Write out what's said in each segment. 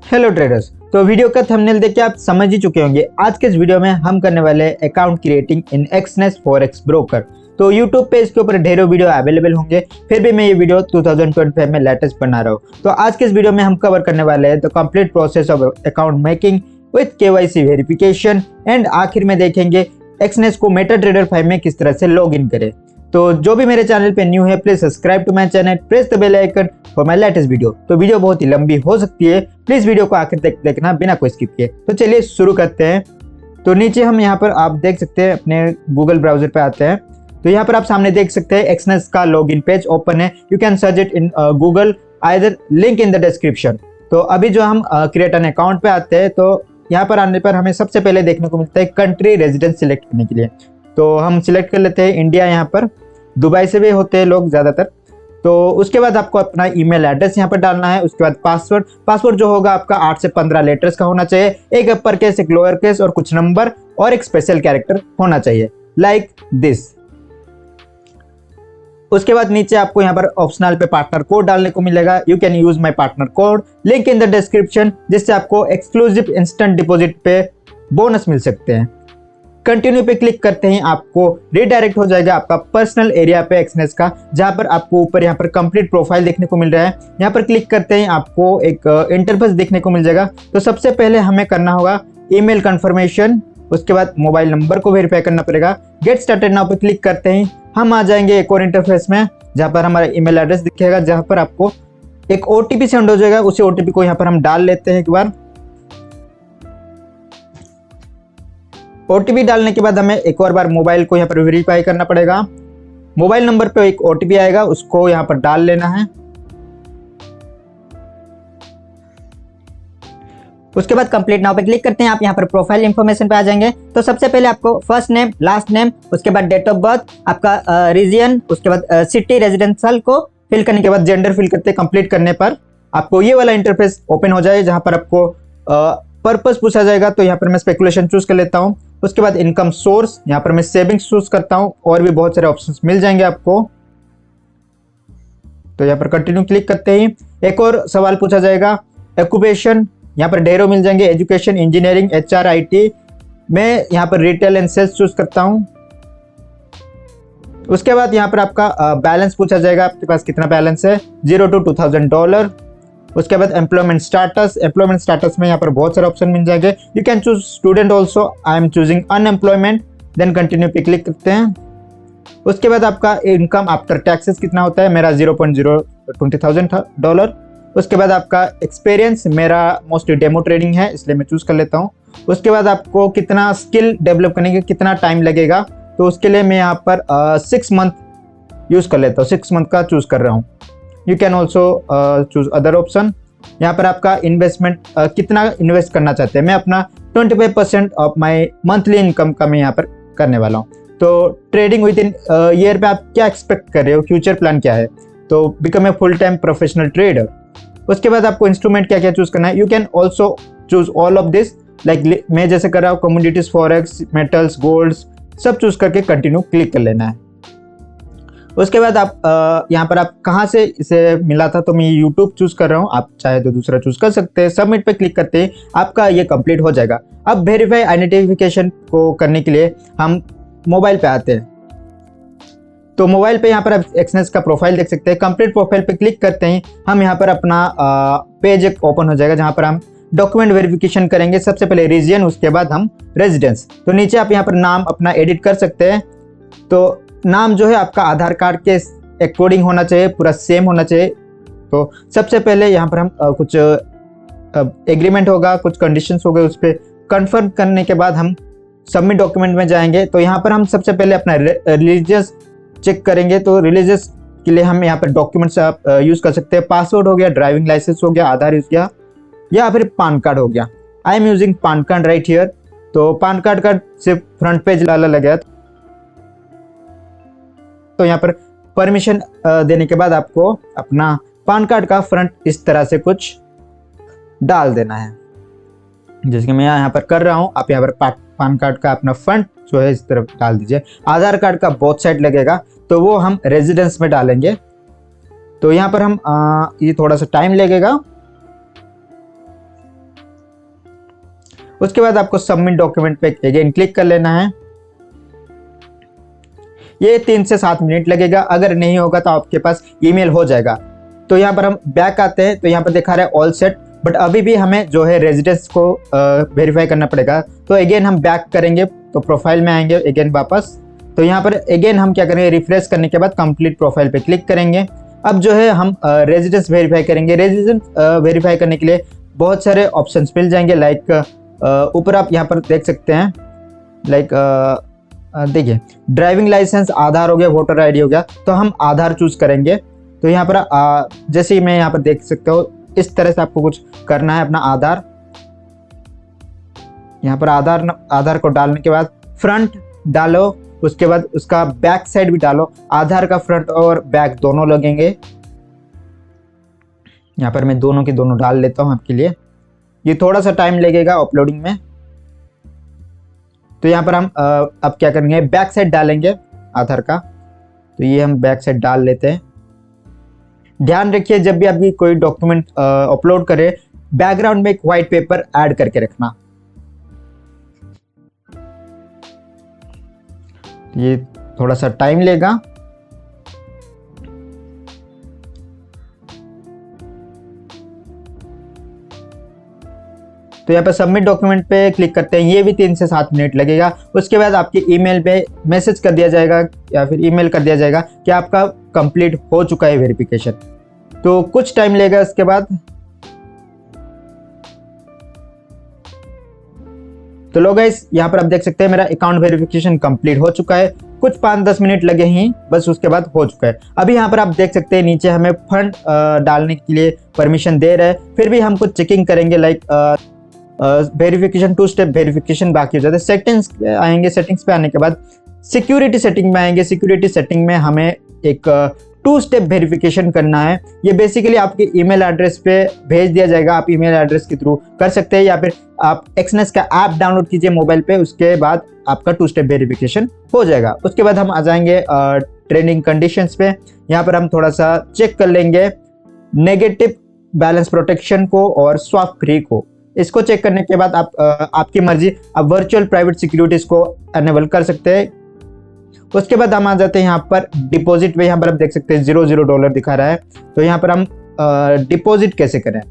Hello traders. तो video का thumbnail देख के आप समझ ही चुके होंगे। आज के इस वीडियो में हम करने वाले अकाउंट क्रिएटिंग इन एक्सनेस फॉरेक्स ब्रोकर। तो यूट्यूब पे इसके ऊपर ढेरों वीडियो अवेलेबल होंगे, फिर भी मैं ये वीडियो 2025 में लेटेस्ट बना रहा हूँ। तो आज के इस वीडियो में हम कवर करने वाले हैं the complete process of account making with KYC verification and आखिर में देखेंगे एक्सनेस को मेटाट्रेडर 5 में किस तरह से लॉग इन करें। तो जो भी मेरे चैनल पे न्यू है please subscribe to my channel, press the bell icon for my latest video. तो वीडियो बहुत ही लंबी हो सकती है, प्लीज वीडियो को आखिर तक देखना बिना कोई स्किप किए। तो चलिए शुरू करते हैं। तो नीचे हम यहाँ पर आप देख सकते हैं, अपने गूगल ब्राउजर पे आते हैं तो यहाँ पर आप सामने देख सकते हैं एक्सनेस का लॉगिन पेज ओपन है। You can search it in Google, either link in the description. तो अभी जो हम क्रिएट एन अकाउंट पे आते हैं तो यहाँ पर आने पर हमें सबसे पहले देखने को मिलता है कंट्री रेजिडेंस सिलेक्ट करने के लिए। तो हम सिलेक्ट कर लेते हैं इंडिया। यहाँ पर दुबई से भी होते हैं लोग ज़्यादातर। तो उसके बाद आपको अपना ईमेल एड्रेस यहाँ पर डालना है। उसके बाद पासवर्ड जो होगा आपका 8 से 15 लेटर्स का होना चाहिए, एक अपर केस, एक लोअर केस और कुछ नंबर और एक स्पेशल कैरेक्टर होना चाहिए लाइक दिस। उसके बाद नीचे आपको यहाँ पर ऑप्शनल पे पार्टनर कोड डालने को मिलेगा। You can use my partner code, link in the description, जिससे आपको एक्सक्लूसिव इंस्टेंट डिपॉजिट पे बोनस मिल सकते हैं। कंटिन्यू पे क्लिक करते ही आपको रिडायरेक्ट हो जाएगा आपका पर्सनल एरिया पे एक्सनेस का, जहां पर आपको ऊपर यहाँ पर कंप्लीट प्रोफाइल देखने को मिल रहा है। यहाँ पर क्लिक करते ही आपको एक इंटरफेस देखने को मिल जाएगा। तो सबसे पहले हमें करना होगा ईमेल कंफर्मेशन, उसके बाद मोबाइल नंबर को वेरीफाई करना पड़ेगा। गेट स्टार्टेड नाउ पे क्लिक करते ही हम आ जाएंगे एक और इंटरफेस में, जहाँ पर हमारा ईमेल एड्रेस दिखेगा, जहाँ पर आपको एक OTP सेंड हो जाएगा। उसी OTP को यहाँ पर हम डाल लेते हैं एक बार। OTP डालने के बाद हमें एक और बार मोबाइल को यहाँ पर वेरीफाई करना पड़ेगा। मोबाइल नंबर पे एक OTP आएगा, उसको यहाँ पर डाल लेना है। उसके बाद कंप्लीट नाउ पे क्लिक करते हैं। आप यहाँ पर प्रोफाइल इंफॉर्मेशन पे आ जाएंगे। तो सबसे पहले आपको फर्स्ट नेम, लास्ट नेम, उसके बाद डेट ऑफ बर्थ, आपका रीजन, उसके बाद सिटी रेजिडेंशियल को फिल करने के बाद जेंडर फिल करते कंप्लीट करने पर आपको ये वाला इंटरफेस ओपन हो जाए, जहाँ पर आपको पर्पस पूछा जाएगा। तो यहाँ पर मैं स्पेकुलेशन चूज कर लेता हूँ। उसके बाद इनकम सोर्स, यहाँ पर मैं सेविंग्स चूज करता हूँ, और भी बहुत सारे ऑप्शंस मिल जाएंगे आपको। तो यहाँ पर कंटिन्यू क्लिक करते ही एक और सवाल पूछा जाएगा, ऑक्यूपेशन, यहाँ पर ढेरों मिल जाएंगे, एजुकेशन, इंजीनियरिंग, HR, IT। मैं यहाँ पर रिटेल एंड सेल्स चूज करता हूँ। उसके बाद यहाँ पर आपका बैलेंस पूछा जाएगा, आपके पास कितना बैलेंस है, $0 to $2000। उसके बाद एम्प्लॉयमेंट स्टेटस में यहाँ पर बहुत सारे ऑप्शन मिल जाएंगे। You can choose student also, I am choosing unemployment. Then continue पे क्लिक करते हैं। उसके बाद आपका इनकम आफ्टर टैक्सेस कितना होता है, मेरा $0.020,000। उसके बाद आपका एक्सपीरियंस, मेरा मोस्टली डेमो ट्रेडिंग है इसलिए मैं चूज कर लेता हूँ। उसके बाद आपको कितना स्किल डेवलप करने के कितना टाइम लगेगा, तो उसके लिए मैं यहाँ पर 6 मंथ यूज कर लेता हूँ, 6 मंथ का चूज कर रहा हूँ। You can also choose other option. यहाँ पर आपका इन्वेस्टमेंट कितना इन्वेस्ट करना चाहते हैं, मैं अपना 25% ऑफ माई मंथली इनकम का मैं यहाँ पर करने वाला हूँ। तो ट्रेडिंग विद इन ईयर पे आप क्या एक्सपेक्ट कर रहे हो, फ्यूचर प्लान क्या है, तो become a full time professional trader. उसके बाद आपको इंस्ट्रूमेंट क्या क्या चूज करना है। You can also choose all of this, like मैं जैसे कर रहा हूँ, कमोडिटीज, फॉरेक्स, मेटल्स, गोल्ड्स, सब चूज करके कंटिन्यू क्लिक कर लेना है। उसके बाद आप यहाँ पर आप कहाँ से इसे मिला था, तो मैं यूट्यूब चूज कर रहा हूँ, आप चाहे तो दूसरा चूज कर सकते हैं। सबमिट पे क्लिक करते हैं, आपका ये कंप्लीट हो जाएगा। अब वेरीफाई आइडेंटिफिकेशन को करने के लिए हम मोबाइल पे आते हैं। तो मोबाइल पे यहाँ पर आप एक्सनेस का प्रोफाइल देख सकते हैं। कंप्लीट प्रोफाइल पे क्लिक करते ही हम यहाँ पर अपना पेज एक ओपन हो जाएगा, जहाँ पर हम डॉक्यूमेंट वेरिफिकेशन करेंगे। सबसे पहले रीजन, उसके बाद हम रेजिडेंस। तो नीचे आप यहाँ पर नाम अपना एडिट कर सकते हैं। तो नाम जो है आपका आधार कार्ड के अकॉर्डिंग होना चाहिए, पूरा सेम होना चाहिए। तो सबसे पहले यहाँ पर हम कुछ एग्रीमेंट होगा, कुछ कंडीशंस हो गए, उस पर कन्फर्म करने के बाद हम सबमिट डॉक्यूमेंट में जाएंगे। तो यहाँ पर हम सबसे पहले अपना रिलीजियस चेक करेंगे। तो रिलीजियस के लिए हम यहाँ पर डॉक्यूमेंट्स आप यूज़ कर सकते हैं। पासपोर्ट हो गया, ड्राइविंग लाइसेंस हो गया, आधार हो गया, या फिर पान कार्ड हो गया। I am using PAN card right here. तो पान कार्ड का सिर्फ फ्रंट पेज लाला लगा, तो यहाँ पर परमिशन देने के बाद आपको अपना पान कार्ड का फ्रंट इस तरह से कुछ डाल देना है, जैसे कि मैं यहाँ पर कर रहा हूँ। आप यहाँ पर पान कार्ड का अपना फ्रंट जो है इस तरफ डाल दीजिए। आधार कार्ड का बोथ साइड लगेगा, तो वो हम रेजिडेंस में डालेंगे। तो यहाँ पर हम ये थोड़ा सा टाइम लगेगा। उसके बाद आपको सबमिट डॉक्यूमेंट पे अगेन क्लिक कर लेना है। ये 3 से 7 मिनट लगेगा, अगर नहीं होगा तो आपके पास ईमेल हो जाएगा। तो यहाँ पर हम बैक आते हैं, तो यहाँ पर दिखा रहा है ऑल सेट, बट अभी भी हमें जो है रेजिडेंस को वेरीफाई करना पड़ेगा। तो अगेन हम बैक करेंगे, तो प्रोफाइल में आएंगे अगेन वापस। तो यहाँ पर अगेन हम क्या करेंगे, रिफ्रेश करने के बाद कंप्लीट प्रोफाइल पे क्लिक करेंगे। अब जो है हम रेजिडेंस वेरीफाई करेंगे। रेजिडेंस वेरीफाई करने के लिए बहुत सारे ऑप्शंस मिल जाएंगे, लाइक ऊपर आप यहाँ पर देख सकते हैं, लाइक देखिए ड्राइविंग लाइसेंस, आधार हो गया, वोटर आईडी हो गया, तो हम आधार चूज करेंगे। तो यहाँ पर जैसे ही मैं यहाँ पर देख सकते हो, इस तरह से आपको कुछ करना है अपना आधार। यहाँ पर आधार को डालने के बाद फ्रंट डालो, उसके बाद उसका बैक साइड भी डालो। आधार का फ्रंट और बैक दोनों लगेंगे। यहाँ पर मैं दोनों के दोनों डाल लेता हूँ आपके लिए। ये थोड़ा सा टाइम लगेगा अपलोडिंग में। तो यहाँ पर हम अब क्या करेंगे, बैक साइड डालेंगे आधार का। तो ये हम बैक साइड डाल लेते हैं। ध्यान रखिए जब भी आप कोई डॉक्यूमेंट अपलोड करें, बैकग्राउंड में एक व्हाइट पेपर ऐड करके रखना। ये थोड़ा सा टाइम लेगा। तो यहाँ पर सबमिट डॉक्यूमेंट पे क्लिक करते हैं, ये भी 3 से 7 मिनट लगेगा। उसके बाद आपके ईमेल पे मैसेज कर दिया जाएगा या फिर ईमेल कर दिया जाएगा कि आपका कंप्लीट हो चुका है वेरिफिकेशन। तो कुछ टाइम लेगा इसके बाद। तो लोग गाइस यहाँ पर आप देख सकते हैं मेरा अकाउंट वेरिफिकेशन कंप्लीट हो चुका है। कुछ 5-10 मिनट लगे ही बस, उसके बाद हो चुका है। अभी यहाँ पर आप देख सकते हैं नीचे हमें फंड डालने के लिए परमिशन दे रहा है, फिर भी हम कुछ चेकिंग करेंगे, लाइक वेरिफिकेशन 2 स्टेप वेरिफिकेशन बाकी हो जाता है। सेटिंग्स पे आएंगे, सेटिंग्स पे आने के बाद सिक्योरिटी सेटिंग में आएंगे। सिक्योरिटी सेटिंग में हमें एक 2 स्टेप वेरिफिकेशन करना है। ये बेसिकली आपके ईमेल एड्रेस पे भेज दिया जाएगा, आप ईमेल एड्रेस के थ्रू कर सकते हैं, या फिर आप एक्सनेस का ऐप डाउनलोड कीजिए मोबाइल पे, उसके बाद आपका 2 स्टेप वेरिफिकेशन हो जाएगा। उसके बाद हम आ जाएंगे ट्रेडिंग कंडीशंस पे। यहाँ पर हम थोड़ा सा चेक कर लेंगे नेगेटिव बैलेंस प्रोटेक्शन को और स्वैप फ्री को। इसको चेक करने के बाद आपकी मर्जी, आप वर्चुअल प्राइवेट सिक्योरिटीज को अनेबल कर सकते हैं। उसके बाद हम आ जाते हैं यहाँ पर डिपॉजिट पे। यहाँ पर आप देख सकते हैं $0 दिखा रहा है। तो यहाँ पर हम डिपॉजिट कैसे करें।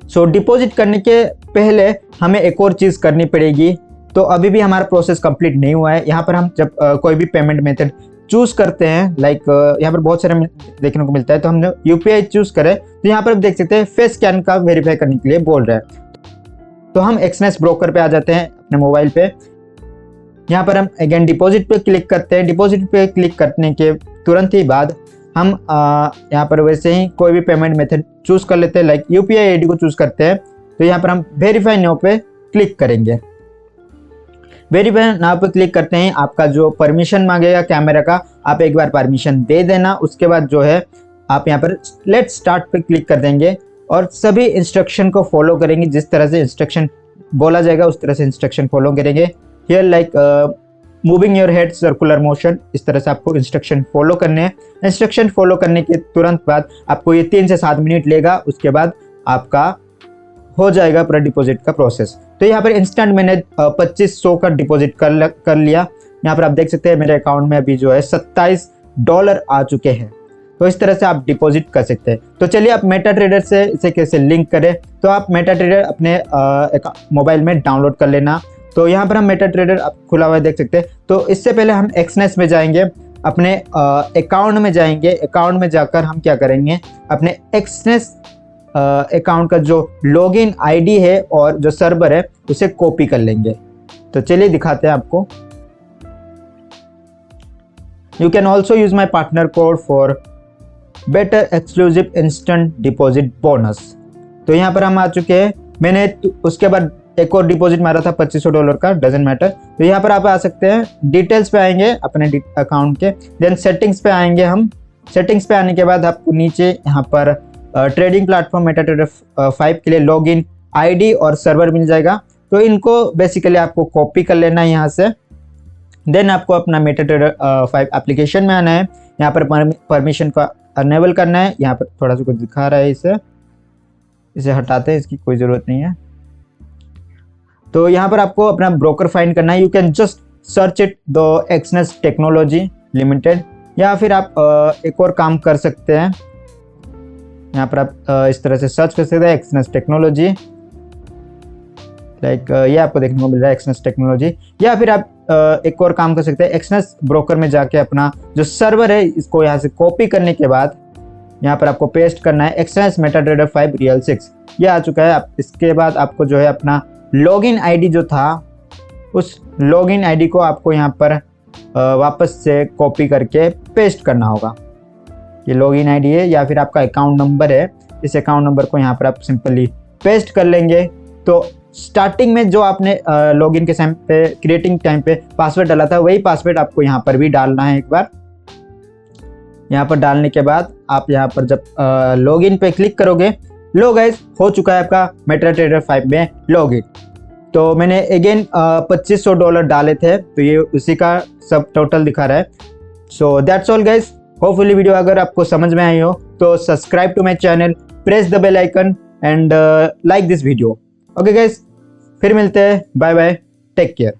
सो डिपॉजिट करने के पहले हमें एक और चीज़ करनी पड़ेगी। तो अभी भी हमारा प्रोसेस कंप्लीट नहीं हुआ है। यहाँ पर हम जब कोई भी पेमेंट मेथड चूज करते हैं, लाइक यहाँ पर बहुत सारे देखने को मिलता है, तो हमने यूपीआई चूज करें। तो यहाँ पर आप देख सकते हैं फेस स्कैन का वेरीफाई करने के लिए बोल रहा है। तो हम एक्सनेस ब्रोकर पे आ जाते हैं अपने मोबाइल पे। यहाँ पर हम अगेन डिपॉजिट पे क्लिक करते हैं। डिपॉजिट पे क्लिक करने के तुरंत ही बाद हम यहाँ पर वैसे ही कोई भी पेमेंट मेथड चूज कर लेते हैं, लाइक यूपीआई आईडी को चूज करते हैं। तो यहाँ पर हम वेरीफाई नाउ पे क्लिक करेंगे। वेरीफाई नाउ पे क्लिक करते हैं, आपका जो परमिशन मांगेगा कैमरा का, आप एक बार परमिशन दे देना। उसके बाद जो है आप यहाँ पर लेट्स स्टार्ट पे क्लिक कर देंगे और सभी इंस्ट्रक्शन को फॉलो करेंगे। जिस तरह से इंस्ट्रक्शन बोला जाएगा उस तरह से इंस्ट्रक्शन फॉलो करेंगे। Here like moving your head circular motion, इस तरह से आपको इंस्ट्रक्शन फॉलो करने हैं। इंस्ट्रक्शन फॉलो करने के तुरंत बाद आपको ये 3 से 7 मिनट लेगा। उसके बाद आपका हो जाएगा पूरा डिपॉजिट का प्रोसेस। तो यहाँ पर इंस्टेंट मैंने 2500 का डिपॉजिट कर लिया। यहाँ पर आप देख सकते हैं मेरे अकाउंट में अभी जो है $27 आ चुके हैं। तो इस तरह से आप डिपॉजिट कर सकते हैं। तो चलिए आप मेटा ट्रेडर से इसे कैसे लिंक करें। तो आप मेटा ट्रेडर अपने मोबाइल में डाउनलोड कर लेना। तो यहाँ पर हम मेटा ट्रेडर खुला हुआ देख सकते हैं। तो इससे पहले हम एक्सनेस में जाएंगे, अपने अकाउंट में जाएंगे। अकाउंट में जाकर हम क्या करेंगे, अपने एक्सनेस अकाउंट का जो लॉगिन आईडी है और जो सर्वर है उसे कॉपी कर लेंगे। तो चलिए दिखाते हैं आपको। You can also use my partner code for better exclusive instant deposit bonus. तो यहाँ पर हम आ चुके हैं। मैंने उसके बाद एक और डिपॉजिट मारा था $2500 का, डजेंट मैटर। तो यहाँ पर आप आ सकते हैं, डिटेल्स पे आएंगे अपने अकाउंट के, देन सेटिंग्स पे आएंगे हम। सेटिंग्स पे आने के बाद आपको नीचे यहाँ पर ट्रेडिंग प्लेटफॉर्म मेटाट्रेडर 5 के लिए लॉगिन आईडी और सर्वर मिल जाएगा। तो इनको बेसिकली आपको कॉपी कर लेना है यहाँ से। देन आपको अपना मेटाट्रेडर 5 एप्लीकेशन में आना है। यहाँ पर परमिशन का अनेबल करना है। यहाँ पर थोड़ा सा कुछ दिखा रहा है, इसे हटाते हैं, इसकी कोई ज़रूरत नहीं है। तो यहाँ पर आपको अपना ब्रोकर फाइंड करना है। You can just search it the Exness technology limited, या फिर आप एक और काम कर सकते हैं, यहाँ पर आप इस तरह से सर्च कर सकते हैं एक्सनेस टेक्नोलॉजी, लाइक ये आपको देखने को मिल रहा है एक्सनेस टेक्नोलॉजी। या फिर आप एक और काम कर सकते हैं, एक्सनेस ब्रोकर में जाके अपना जो सर्वर है इसको यहाँ से कॉपी करने के बाद यहाँ पर आपको पेस्ट करना है एक्सनेस मेटाट्रेडर 5 रियल 6, ये आ चुका है। आप इसके बाद आपको जो है अपना लॉगिन आईडी जो था उस लॉगिन आईडी को आपको यहाँ पर वापस से कॉपी करके पेस्ट करना होगा। ये लॉगिन आईडी है या फिर आपका अकाउंट नंबर है, इस अकाउंट नंबर को यहाँ पर आप सिंपली पेस्ट कर लेंगे। तो स्टार्टिंग में जो आपने लॉगिन के टाइम पे क्रिएटिंग टाइम पे पासवर्ड डाला था वही पासवर्ड आपको यहाँ पर भी डालना है एक बार। यहाँ पर डालने के बाद आप यहाँ पर जब लॉगिन पे क्लिक करोगे, लो गाइस हो चुका है आपका मेटाट्रेडर 5 में लॉगिन। तो मैंने अगेन $2500 डाले थे, तो ये उसी का सब टोटल दिखा रहा है। So that's all guys, hopefully video अगर आपको समझ में आई हो तो subscribe to my channel, press the bell icon and like this video. Okay guys, फिर मिलते हैं, बाय बाय, टेक केयर।